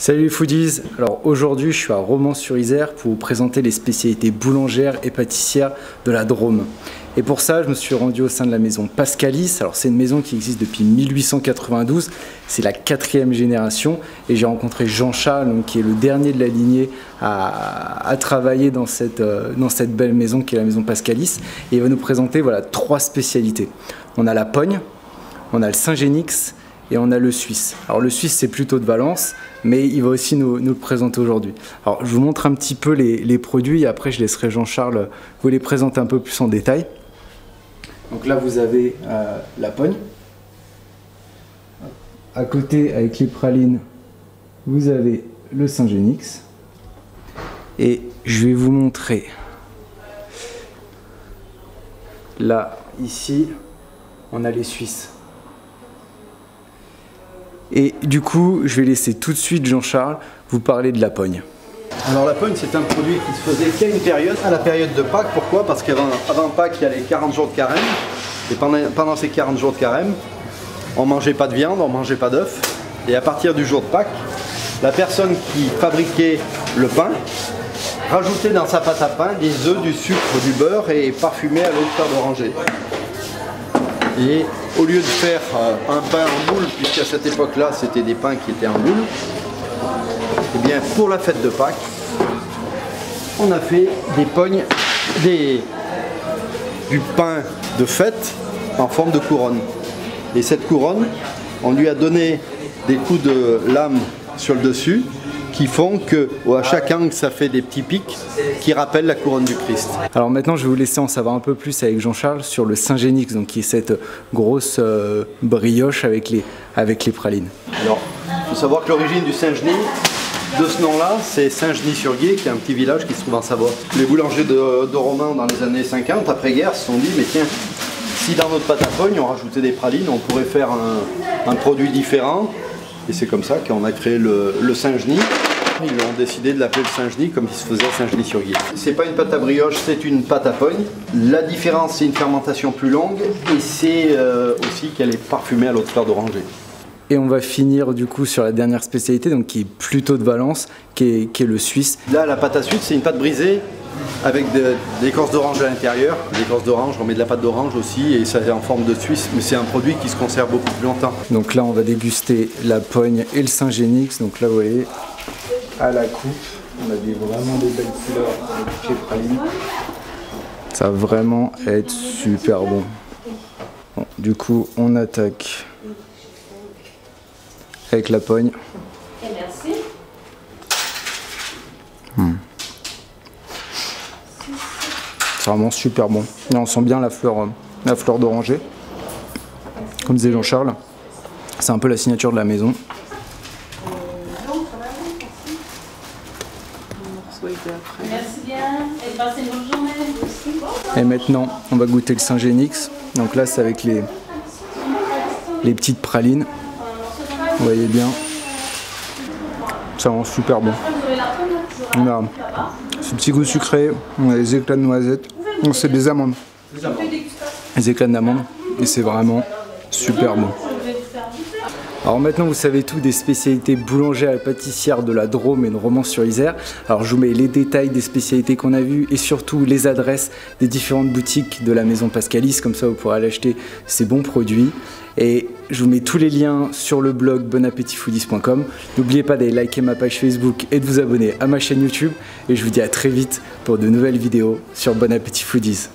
Salut les foodies, alors aujourd'hui je suis à Romans-sur-Isère pour vous présenter les spécialités boulangères et pâtissières de la Drôme. Et pour ça je me suis rendu au sein de la maison Pascalis. Alors c'est une maison qui existe depuis 1892, c'est la 4e génération et j'ai rencontré Jean-Charles qui est le dernier de la lignée à travailler dans cette belle maison qui est la maison Pascalis. Et il va nous présenter voilà, 3 spécialités. On a la pogne, on a le Saint-Génix et on a le Suisse. Alors le Suisse c'est plutôt de Valence, mais il va aussi nous le présenter aujourd'hui. Alors je vous montre un petit peu les produits et après je laisserai Jean-Charles vous les présenter un peu plus en détail. Donc là vous avez la pogne. À côté avec les pralines, vous avez le Saint-Génix. Et je vais vous montrer là, ici, on a les Suisses. Et du coup, je vais laisser tout de suite Jean-Charles vous parler de la pogne. Alors la pogne, c'est un produit qui se faisait qu'à une période, à la période de Pâques. Pourquoi? Parce qu'avant Pâques, il y a les 40 jours de carême. Et pendant ces 40 jours de carême, on ne mangeait pas de viande, on ne mangeait pas d'œufs. Et à partir du jour de Pâques, la personne qui fabriquait le pain rajoutait dans sa pâte à pain des œufs, du sucre, du beurre et parfumait à l'eau de fleur d'oranger. Et au lieu de faire un pain en moule, puisqu'à cette époque-là, c'était des pains qui étaient en moule, et bien pour la fête de Pâques, on a fait des pognes, du pain de fête en forme de couronne. Et cette couronne, on lui a donné des coups de lame sur le dessus, qui font que à chaque angle ça fait des petits pics qui rappellent la couronne du Christ. Alors maintenant je vais vous laisser en savoir un peu plus avec Jean-Charles sur le Saint-Génix, donc qui est cette grosse brioche avec les pralines. Alors il faut savoir que l'origine du Saint-Genis, de ce nom-là, c'est Saint-Genis-sur-Guiers, qui est un petit village qui se trouve en Savoie. Les boulangers de Romans dans les années 50, après-guerre, se sont dit mais tiens, si dans notre pâte à pogne on rajoutait des pralines, on pourrait faire un produit différent. Et c'est comme ça qu'on a créé le Saint-Genis. Ils ont décidé de l'appeler le Saint-Genis comme il se faisait à Saint-Genis-sur-Guiers. C'est pas une pâte à brioche, c'est une pâte à pogne. La différence, c'est une fermentation plus longue et c'est aussi qu'elle est parfumée à l'eau de fleur d'oranger. Et on va finir du coup sur la dernière spécialité, donc qui est plutôt de Valence, qui est le Suisse. Là, la pâte à sucre, c'est une pâte brisée avec de l'écorce d'orange à l'intérieur. L'écorce d'orange, on met de la pâte d'orange aussi et ça est en forme de Suisse, mais c'est un produit qui se conserve beaucoup plus longtemps. Donc là, on va déguster la pogne et le Saint-Génix. Donc là, vous voyez, à la coupe, on a vraiment des belles couleurs avec les pralines. Ça va vraiment être super bon. Bon, du coup, on attaque avec la pogne. Merci. C'est vraiment super bon. Et on sent bien la fleur d'oranger. Comme disait Jean-Charles, c'est un peu la signature de la maison. Merci bien. Et passez une bonne journée. Et maintenant, on va goûter le Saint-Génix. Donc là, c'est avec les petites pralines. Vous voyez bien. Ça rend super bon. On a ce petit goût sucré, on a les éclats de noisettes. Non, c'est des amandes. Les éclats d'amandes. Et c'est vraiment super bon. Alors maintenant vous savez tout des spécialités boulangères et pâtissières de la Drôme et de Romans-sur-Isère. Alors je vous mets les détails des spécialités qu'on a vues et surtout les adresses des différentes boutiques de la maison Pascalis, comme ça vous pourrez aller acheter ces bons produits. Et je vous mets tous les liens sur le blog bonappetitfoodies.com. N'oubliez pas d'aller liker ma page Facebook et de vous abonner à ma chaîne YouTube. Et je vous dis à très vite pour de nouvelles vidéos sur Bon Appétit Foodies.